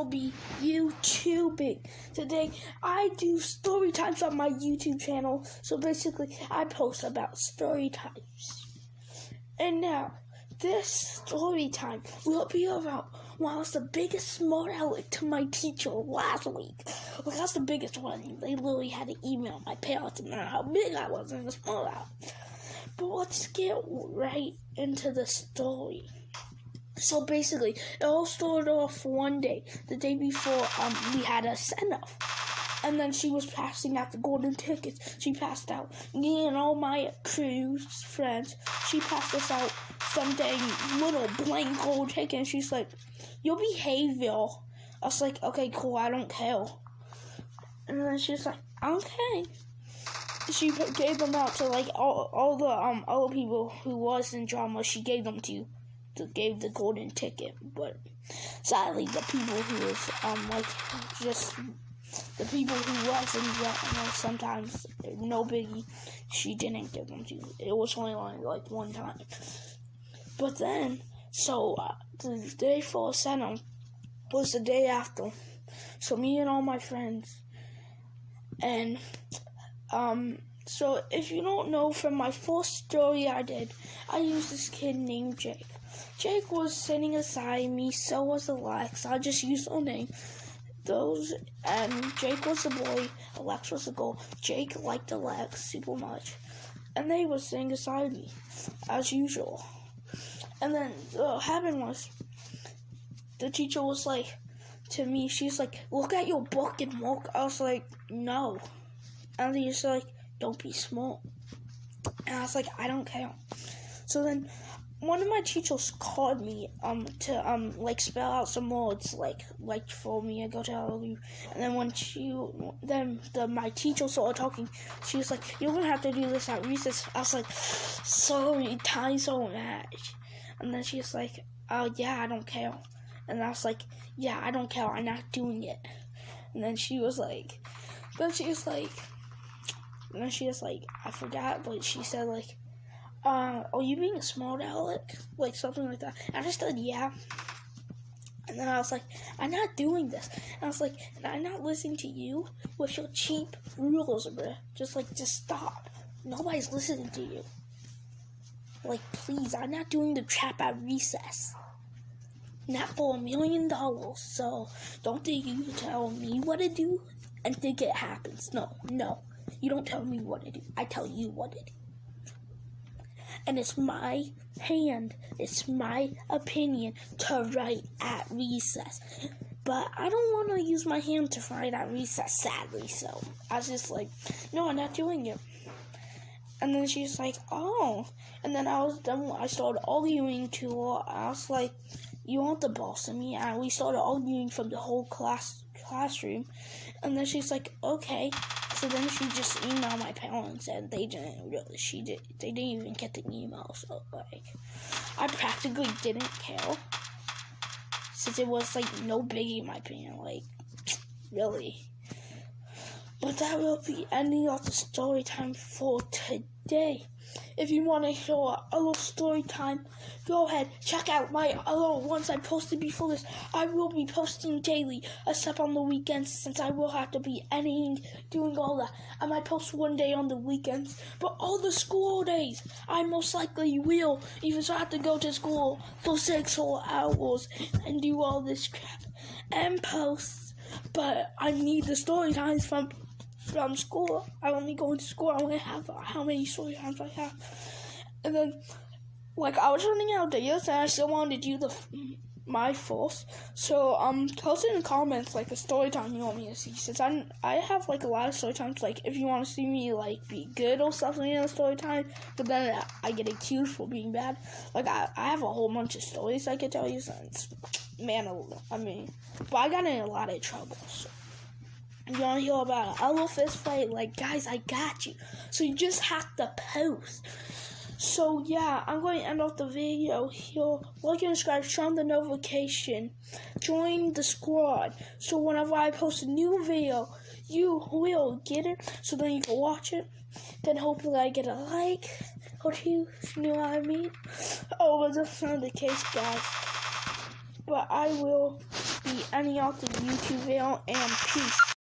will be YouTubing. Today, I do story times on my YouTube channel. So basically, I post about story times. And now, this story time will be about when I was the biggest smart aleck to my teacher last week. Like, that's the biggest one. They literally had to email my parents to know how big I was in the smart aleck. But let's get right into the story. So basically, it all started off one day, the day before we had a send-off. And then she was passing out the golden tickets. She passed out me and all my crew's friends. She passed us out some dang little blank gold ticket. And she's like, "You'll behave, y'all." I was like, "Okay, cool, I don't care." And then she's like, "Okay." She gave them out to like all the other people who was in drama. She gave them to gave the golden ticket, but sadly the people who was just the people who was in drama, sometimes no biggie, she didn't give them to. It was only like one time. But then the day for Santa was the day after. So me and all my friends, and so if you don't know, from my first story I did, I used this kid named Jake. Jake was sitting aside me, so was Alex. I just used their name. And Jake was the boy, Alex was the girl. Jake liked Alex super much. And they were sitting beside me, as usual. And then what happened was, the teacher was like, to me, she's like, "Look at your book and work." I was like, "No." And he's like, "Don't be smart." And I was like, "I don't care." So then one of my teachers called me to spell out some words like for me. I go to you. And then when my teacher started talking, she was like, "You're gonna have to do this at recess." I was like, "Sorry, time so much." And then she was like, "Oh yeah, I don't care." And I was like, "Yeah, I don't care. I'm not doing it." And then she was like, I forgot, but she said like, "Are you being a smart aleck?" Like something like that. And I just said, "Yeah." And then I was like, "I'm not doing this." And I was like, "And I'm not listening to you with your cheap rules, bruh. Just stop. Nobody's listening to you. Like, please, I'm not doing the trap at recess. Not for $1 million. So don't think you tell me what to do and think it happens. No. You don't tell me what to do. I tell you what to do. And it's my hand, it's my opinion to write at recess. But I don't want to use my hand to write at recess, sadly. So I was just like, "No, I'm not doing it." And then she's like, "Oh." And then I started arguing to her. I was like, "You aren't the boss of me." And we started arguing from the whole classroom. And then she's like, "Okay." So then she just emailed my parents, and they didn't even get the email. So like, I practically didn't care, since it was like no biggie in my opinion. Like, really. But that will be ending of the story time for today. If you want to hear a little story time, go ahead, check out my other ones I posted before this. I will be posting daily, except on the weekends, since I will have to be editing, doing all that. I might post one day on the weekends, but all the school days, I most likely will, even so I have to go to school for 6 whole hours and do all this crap and post. But I need the story times from school. I only go into school. I only have how many story times I have. And then, like, I was running out of ideas, and I still wanted to do my first. So, post in the comments, like, a story time you want me to see. Since I have, like, a lot of story times, like, if you want to see me, like, be good or something in a story time, but then I get accused for being bad. Like, I have a whole bunch of stories I could tell you since, but I got in a lot of trouble, so. You want to hear about a little fist fight? Like, guys, I got you. So you just have to post. So, yeah, I'm going to end off the video here. Like and subscribe, turn on the notification, join the squad. So whenever I post a new video, you will get it. So then you can watch it. Then hopefully I get a like or two, if you know what I mean. Oh, but that's not the case, guys. But I will be ending out the YouTube video, and peace.